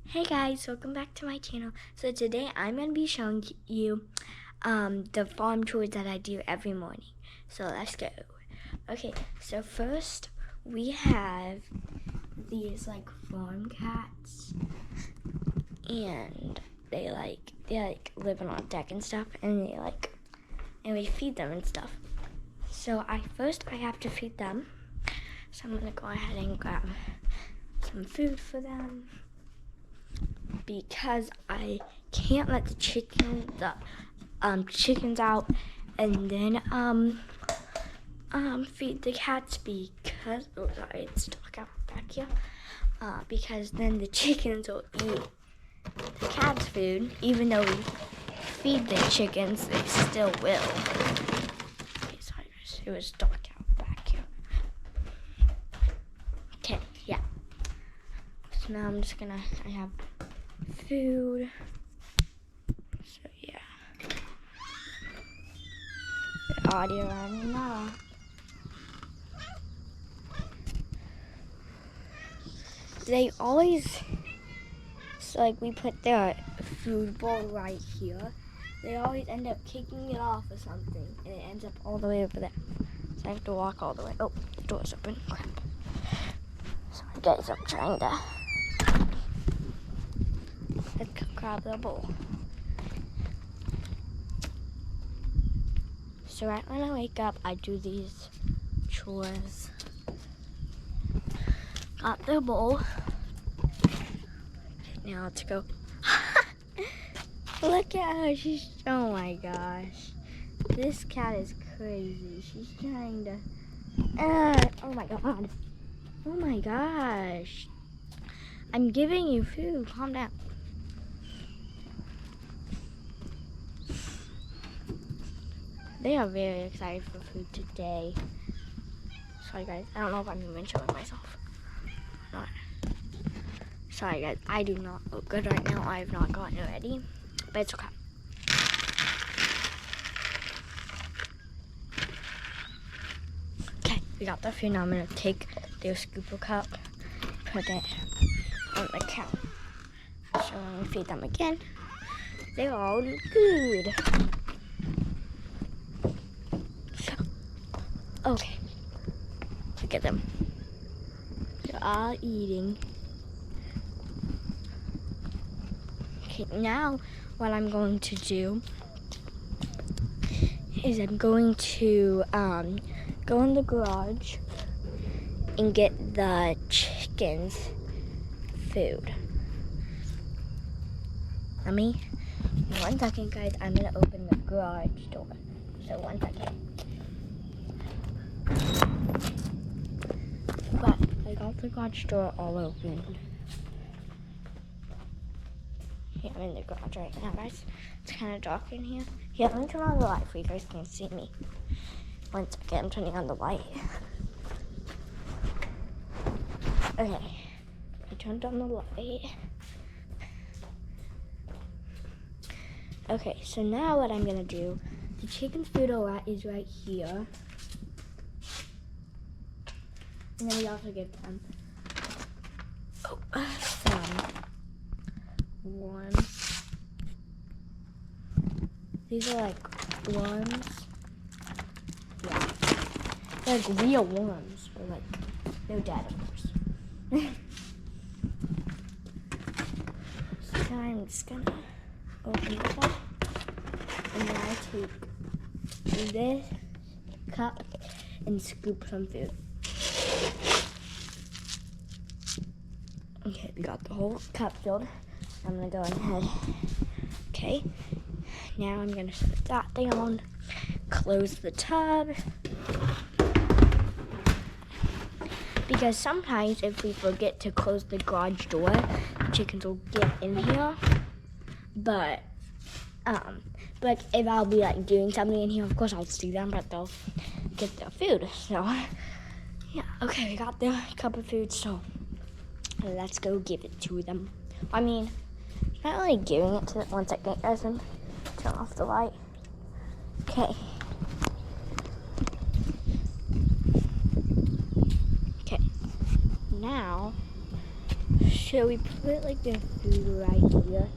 Hey guys, welcome back to my channel. So today I'm going to be showing you the farm chores that I do every morning. So let's go. Okay, so first we have these farm cats, and they living on deck and stuff, and and we feed them and stuff. So I have to feed them. So I'm gonna go ahead and grab some food for them, because I can't let the chickens out and then feed the cats, because it's stuck out back here, because then the chickens will eat the cat's food. Even though we feed the chickens, they still will. Okay, sorry guys, it was stuck out back here. Okay, yeah. So now I have food. So yeah. The audio running now. They always, we put their food bowl right here. They always end up kicking it off or something, and it ends up all the way over there. So I have to walk all the way. Oh, the door's open. Crap. Sorry guys, I'm trying to grab the bowl. So right when I wake up, I do these chores. Got the bowl. Now let's go. Look at her. Oh my gosh. This cat is crazy. She's trying to, oh my god. Oh my gosh. I'm giving you food. Calm down. They are very excited for food today. Sorry guys, I don't know if I'm even showing myself. Not. Sorry guys, I do not look good right now. I have not gotten ready, but it's okay. Okay, we got the food. Now I'm gonna take their scooper cup, put it on the counter. So I'm gonna feed them again. They're all good. Okay, look at them. They're all eating. Okay, now what I'm going to do is I'm going to go in the garage and get the chickens food. Let me, 1 second guys, I'm gonna open the garage door. So 1 second. But I got the garage door all open. Yeah, I'm in the garage right now, guys. It's kind of dark in here. Yeah, let me turn on the light so you guys can see me. 1 second, I'm turning on the light. Okay, I turned on the light. Okay, so now what I'm gonna do, the chicken's food is right here. And then we also give them some worms. These are worms. Yeah. They're real worms. But they're dead, of course. So I'm just gonna open this up. And then I take this cup and scoop some food. Okay, we got the whole cup filled. I'm gonna go ahead. Okay, now I'm gonna set that down, close the tub, because sometimes if we forget to close the garage door, the chickens will get in here. But if I'll be doing something in here, of course I'll see them, but they'll get their food. So yeah, okay, we got the cup of food, so let's go give it to them. I mean, not really giving it to them. 1 second, guys, and turn off the light. Okay. Okay. Now, So we put like the food right here.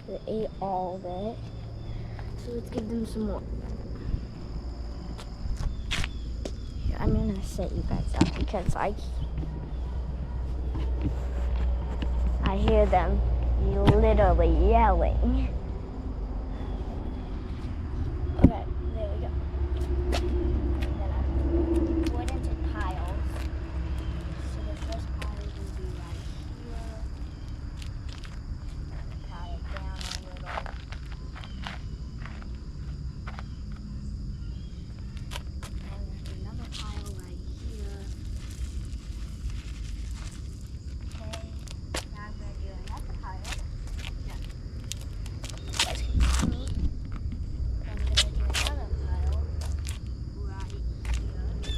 They ate all of it. So let's give them some more. Here, I'm gonna set you guys up because I hear them literally yelling. Okay, there we go. I'm gonna put into piles. So the first pile will be right here. Pile it down a little. And there's another pile right here. Okay, now I'm gonna do another pile. Yeah. You guys can see me. I'm gonna do another pile right here. And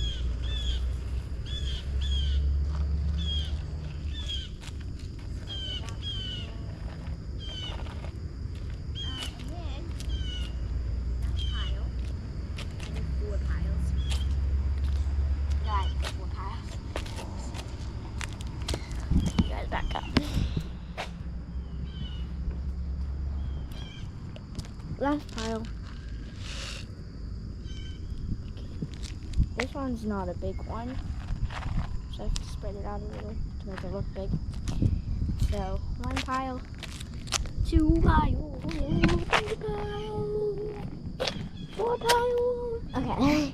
then that pile, I did 4 piles. Right, 4 piles. You guys back up. Last pile. This one's not a big one, so I have to spread it out a little to make it look big. So 1 pile, 2 piles, 3 piles, 4 piles. Okay.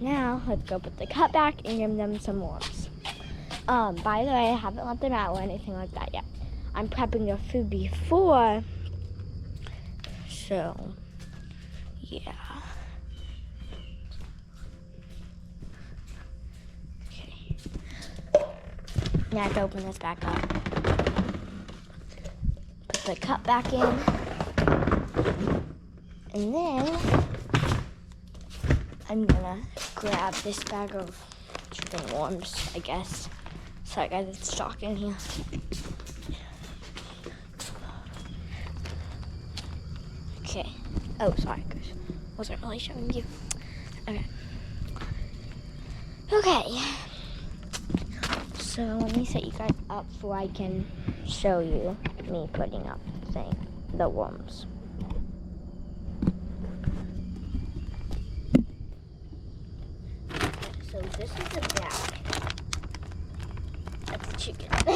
Now let's go put the cup back and give them some worms. By the way, I haven't let them out or anything like that yet. I'm prepping their food before, so yeah. Okay. Now I have to open this back up. Put the cup back in, and then I'm gonna grab this bag of chicken worms, I guess. Sorry guys, it's dark in here. Okay. Oh, sorry guys. Wasn't really showing you. Okay. Okay. So let me set you guys up so I can show you me putting up the worms. So this is the back. That's the chicken. So I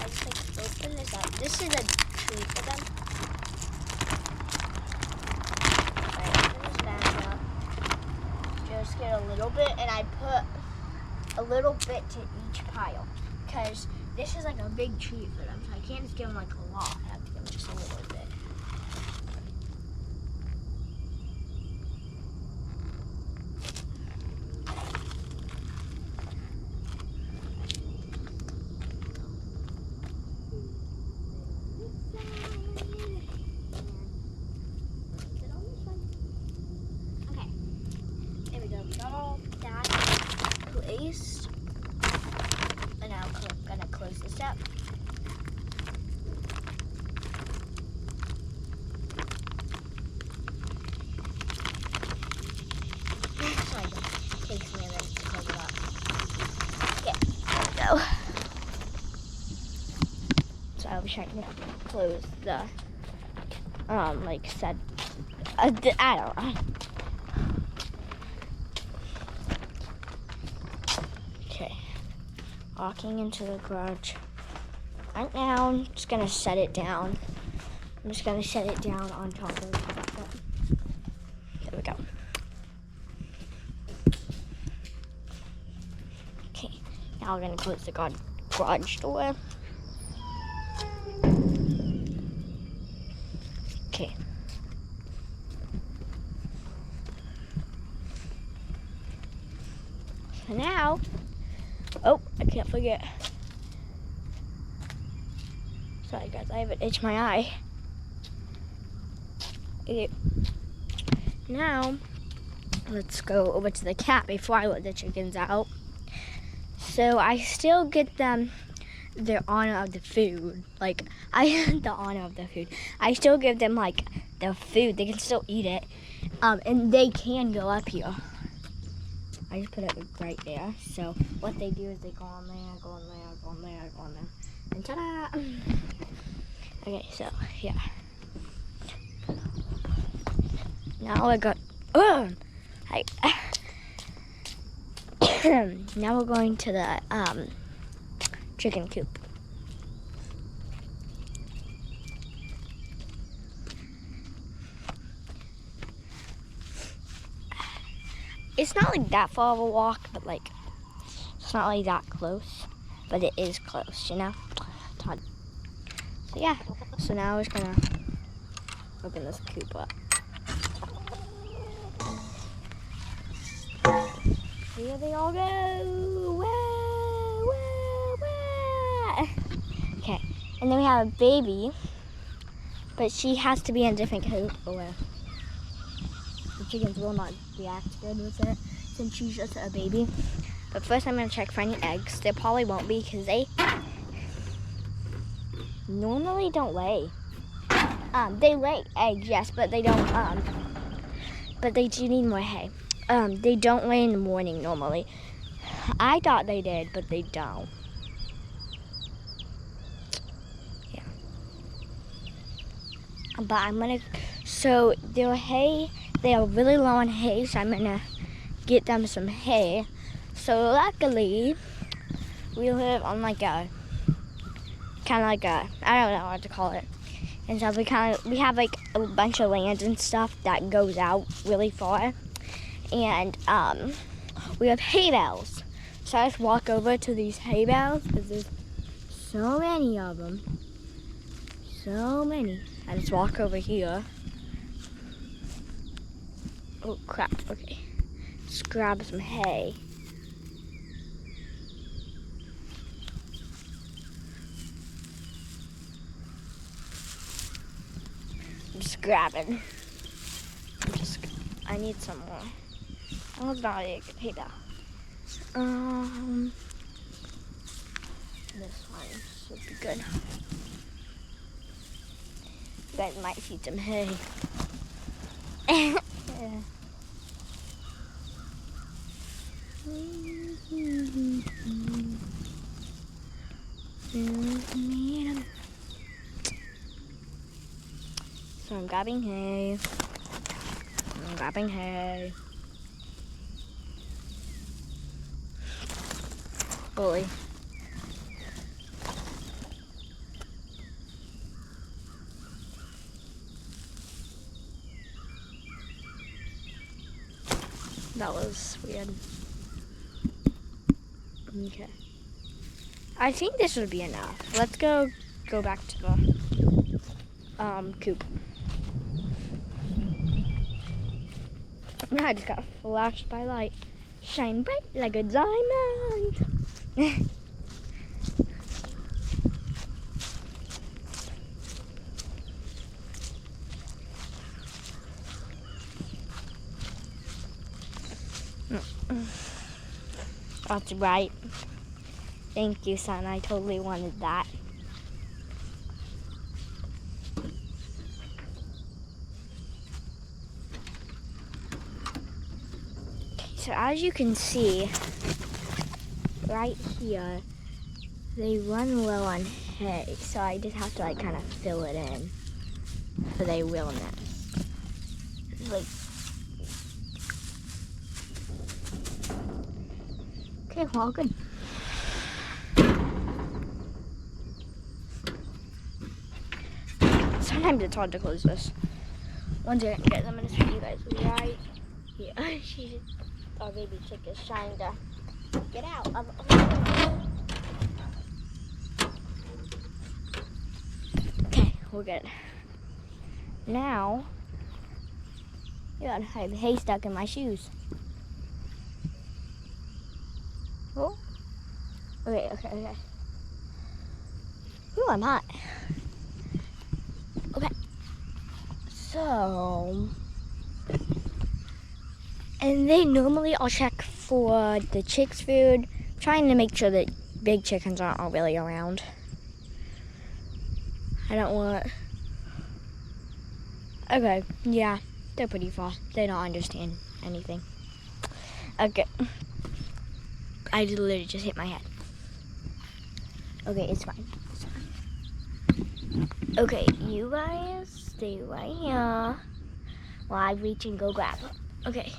just open this up. This is a tree for them. So I open this back up. Just get a little bit, and I put a little bit to each pile. Because this is like a big treat for them. So I can't just give them like a lot. I have to give them just a little bit. Placed, and now I'm gonna close this up. Sorry, it takes me a minute to close it up. Okay, there we go. So I was trying to close the, like said, I don't know. Walking into the garage. Right now, I'm just gonna set it down. I'm just gonna set it down on top of the cup. There we go. Okay, now we're gonna close the garage door. Okay. So now, oh, I can't forget. Sorry guys, I have an itch my eye. Okay. Now, let's go over to the cat before I let the chickens out. So I still get them their honor of the food. Like, the honor of the food. I still give them like the food. They can still eat it. And they can go up here. I just put it right there. So what they do is they go on there, go on there, go on there, go on there, and ta-da! Okay, so yeah. Now I got. Hi. Now we're going to the chicken coop. It's not like that far of a walk, but like it's not like that close, but it is close, you know. So yeah. So now we're just gonna open this coop up. Here they all go. Wah, wah, wah. Okay, and then we have a baby, but she has to be in a different coop or the chickens will not react good with it since she's just a baby. But first I'm going to check for any eggs. There probably won't be because they normally don't lay. They lay eggs, yes, but they don't, but they do need more hay. They don't lay in the morning normally. I thought they did, but they don't. Yeah. But I'm going to, so their hay, they are really low on hay, so I'm going to get them some hay. So luckily, we live on like a, kind of like a, I don't know what to call it. And so we have like a bunch of land and stuff that goes out really far. And we have hay bales. So I just walk over to these hay bales because there's so many of them. So many. I just walk over here. Oh crap, okay. Just grab some hay. I'm just grabbing. I need some more. Oh, it's not a good hay bale. This one should be good. You guys might see some hay. Yeah. So I'm grabbing hay. I'm grabbing hay. Bully. That was weird. Okay. I think this would be enough. Let's go back to the coop. I just got flashed by light. Shine bright like a diamond. That's right. Thank you, son. I totally wanted that. So as you can see, right here, they run low on hay. So I just have to like kind of fill it in so they will nest. Like, okay, well, good. Sometimes it's hard to close this. Once I get them, I'm gonna show you guys right here. Our baby chick is trying to get out of Okay, we're good. Now, I have hay stuck in my shoes. Oh, okay. Ooh, I'm hot. Okay, so, and then normally I'll check for the chicks' food, trying to make sure that big chickens aren't really around. I don't want. Okay, yeah, they're pretty far. They don't understand anything. Okay. I literally just hit my head. Okay, it's fine. It's fine. Okay, you guys stay right here while I reach and go grab her. Okay,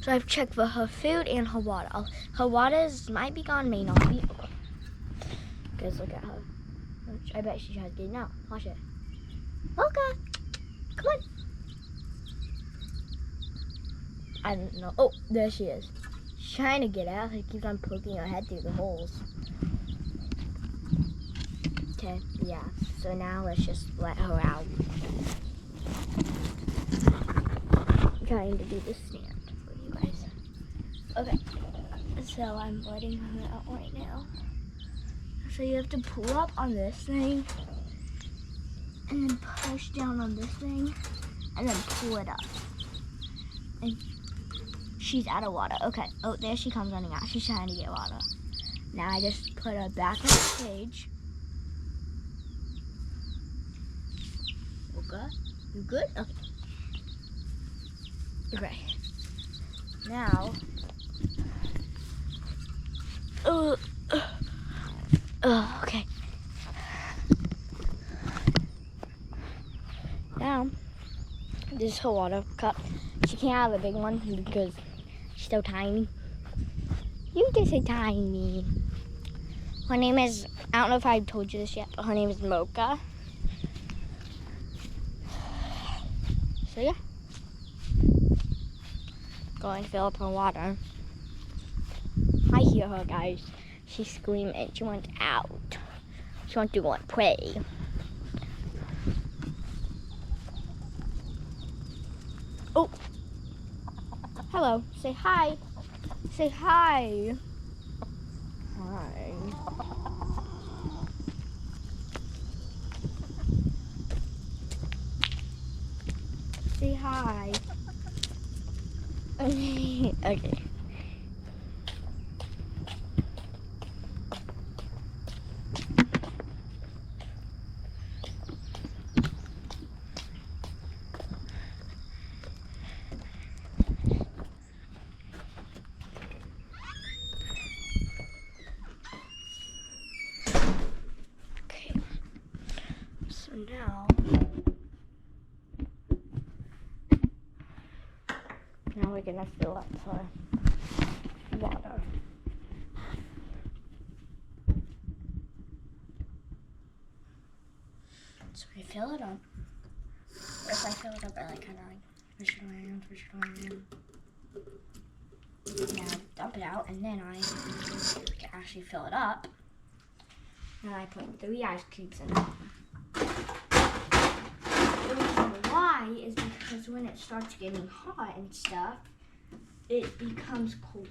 so I've checked for her food and her water. Her waters might be gone, may not be. Guys, look at her. I bet she tries getting out. Watch it. Mocha, come on. I don't know. Oh, there she is. She's trying to get out. She keeps on poking her head through the holes. Okay, yeah. So now let's just let her out. I'm trying to do the stand for you guys. Okay, so I'm letting her out right now. So you have to pull up on this thing, and then push down on this thing, and then pull it up. And she's out of water. Okay. Oh, there she comes running out. She's trying to get water. Now I just put her back in the cage. Okay. You good? Okay. Okay. Now. Okay. Now, this is her water cup. She can't have a big one because she's so tiny. You just say tiny. Her name is, I don't know if I told you this yet, but her name is Mocha. So yeah. Going to fill up her water. I hear her, guys. She's screaming. She wants out. She wants to go and play. Oh. Hello. Say hi. Say hi. Hi. Say hi. Okay. So now we're gonna fill up her water. So we fill it up. If I fill it up, I like kind of like push it around. Now dump it out, and then I can actually fill it up. And I put 3 ice cubes in it. The reason why is because when it starts getting hot and stuff, it becomes cold.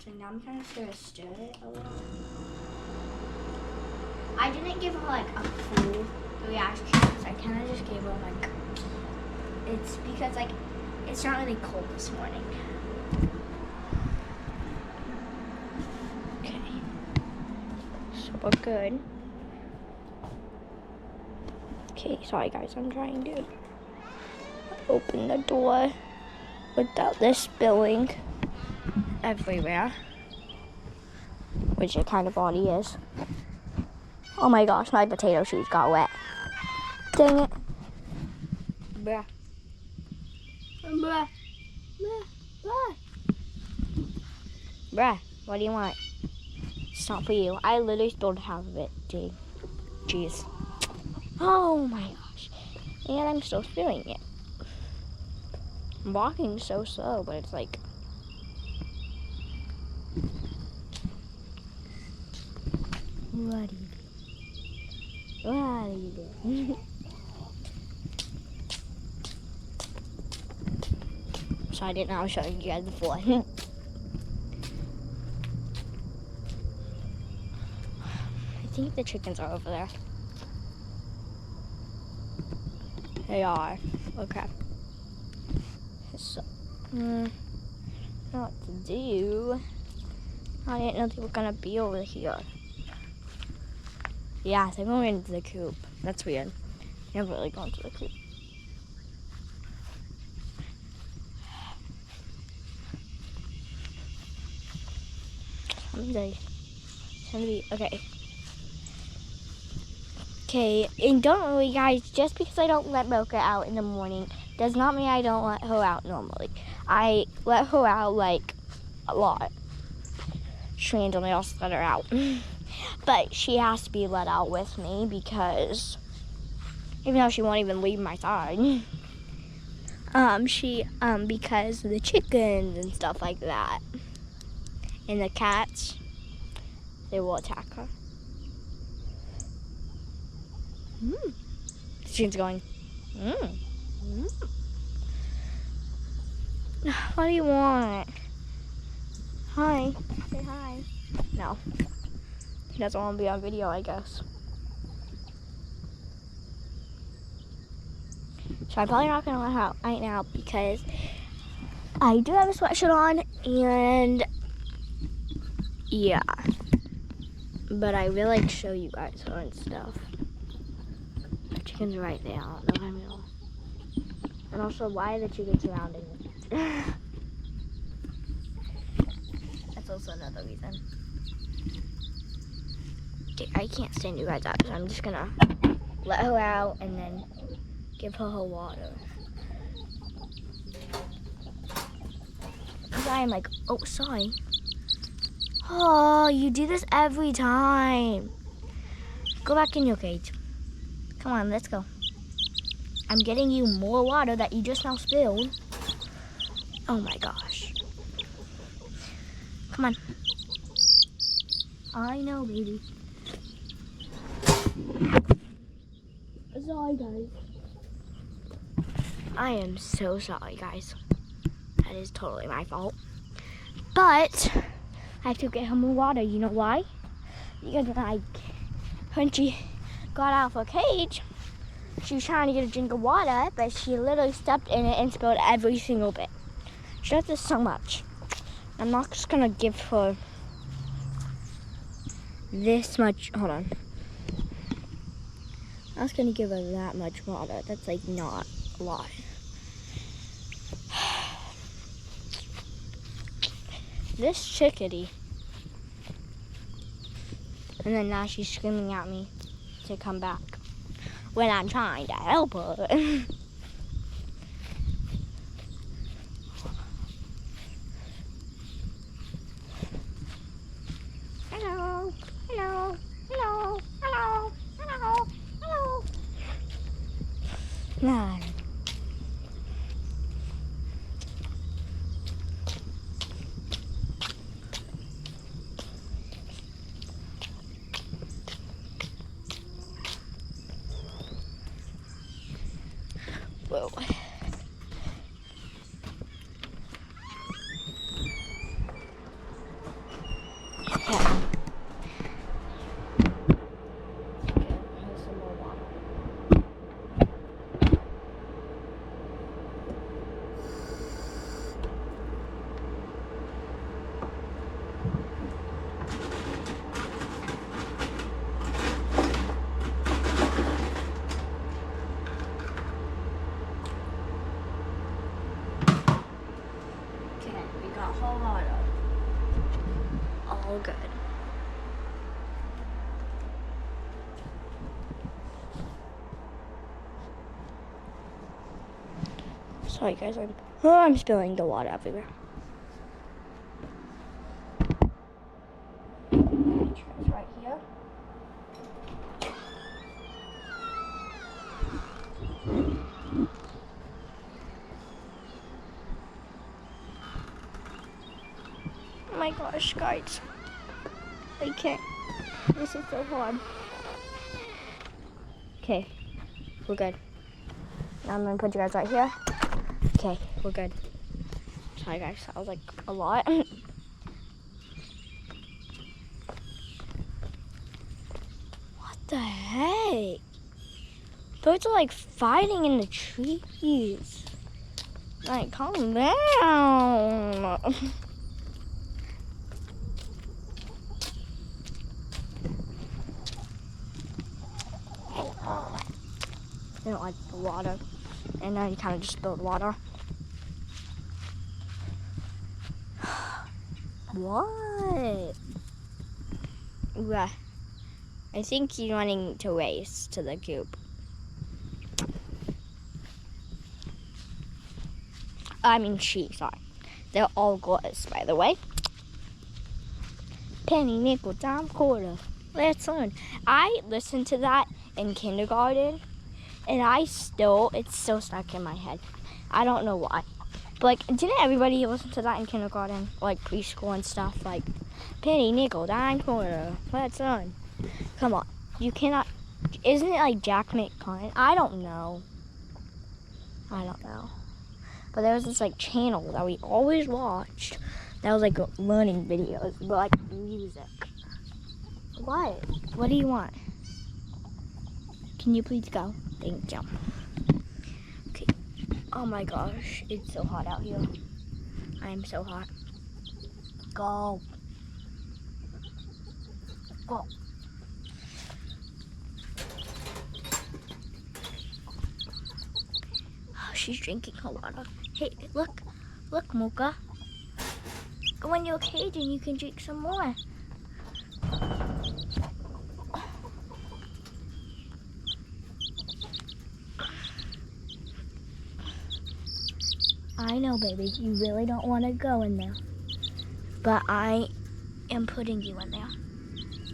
So now I'm kind of just gonna stir it a little. I didn't give her like a full 3 ice cubes. I kind of just gave her like, it's because like it's not really cold this morning. Okay, so we're good. Okay, sorry guys, I'm trying to open the door without this spilling everywhere, which it kind of already is. Oh my gosh, my potato shoes got wet. Dang it. Bruh. Bruh. Bruh. Bruh. Bruh, what do you want? It's not for you. I literally spilled half of it. Jeez. Oh my gosh. And I'm still spilling it. I'm walking so slow, but it's like... What do you do? What do you do? So I didn't know I was showing you guys before. I think the chickens are over there. They are. Okay. So, I don't know what to do. I didn't know they were gonna be over here. Yeah, they're going into the coop. That's weird. They're really going to the coop. That means it's gonna be okay. Okay, and don't worry, guys. Just because I don't let Mocha out in the morning does not mean I don't let her out normally. I let her out like a lot. She randomly also let her out, but she has to be let out with me because even though she won't even leave my side, because of the chickens and stuff like that, and the cats, they will attack her. The chicken's going. What do you want? Hi. Say hi. No. He doesn't want to be on video, I guess. So I'm probably not going to let her out right now because I do have a sweatshirt on and yeah. But I really like to show you guys her and stuff. The chicken's right there. I don't know if I'm real. And also, why are the chickens surrounding me? That's also another reason. Okay, I can't stand you guys up, so I'm just gonna let her out and then give her her water. I'm like, oh, sorry. Oh, you do this every time. Go back in your cage. Come on, let's go. I'm getting you more water that you just now spilled. Oh my gosh. Come on. I know, baby. Sorry, guys. I am so sorry, guys. That is totally my fault. But I have to get her more water. You know why? Because when she got out of her cage, she was trying to get a drink of water, but she literally stepped in it and spilled every single bit. She does this so much. I'm not just gonna give her this much. Hold on. I was gonna give her that much water. That's like not a lot. This chickadee. And then now she's screaming at me to come back when I'm trying to help her. Hello, hello, hello, hello, hello, hello. Nah. Whoa. Yeah. Whole water. All good. Sorry guys, I'm spilling the water everywhere. It's right here. Oh my gosh, guys. I can't. This is so hard. Okay, we're good. Now I'm gonna put you guys right here. Okay, we're good. Sorry guys, that was like a lot. What the heck? Birds are like fighting in the trees. Like, calm down. They don't like the water. And now you kind of just spilled water. What? I think he's running to race to the coop. I mean she, sorry. They're all girls, by the way. Penny, nickel, dime, quarter. Let's learn. I listened to that in kindergarten, and it's still stuck in my head. I don't know why. But, like, didn't everybody listen to that in kindergarten? Like, preschool and stuff? Like, penny, nickel, dime, quarter. Let's learn. Come on. You cannot... Isn't it like Jack McCunn? I don't know. But there was this, like, channel that we always watched. That was, like, learning videos. But, like, music. What? What do you want? Can you please go? Thank you. Okay. Oh my gosh. It's so hot out here. I am so hot. Go. Go. Oh, she's drinking her water. Hey, look. Look, Mocha. Go in your cage and you can drink some more. I know, baby, you really don't want to go in there. But I am putting you in there.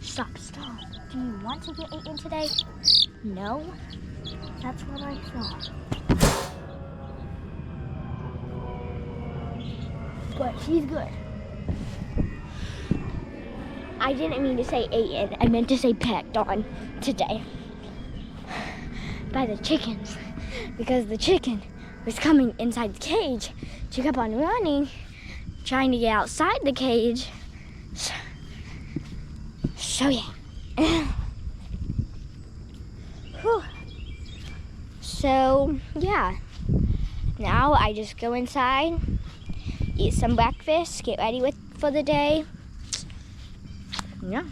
Stop. Do you want to get eaten today? No? That's what I thought. But she's good. I didn't mean to say eaten. I meant to say pecked on today. By the chickens. Because the chicken was coming inside the cage. She kept on running, trying to get outside the cage. So yeah. So yeah. Now I just go inside, eat some breakfast, get ready for the day. Yeah.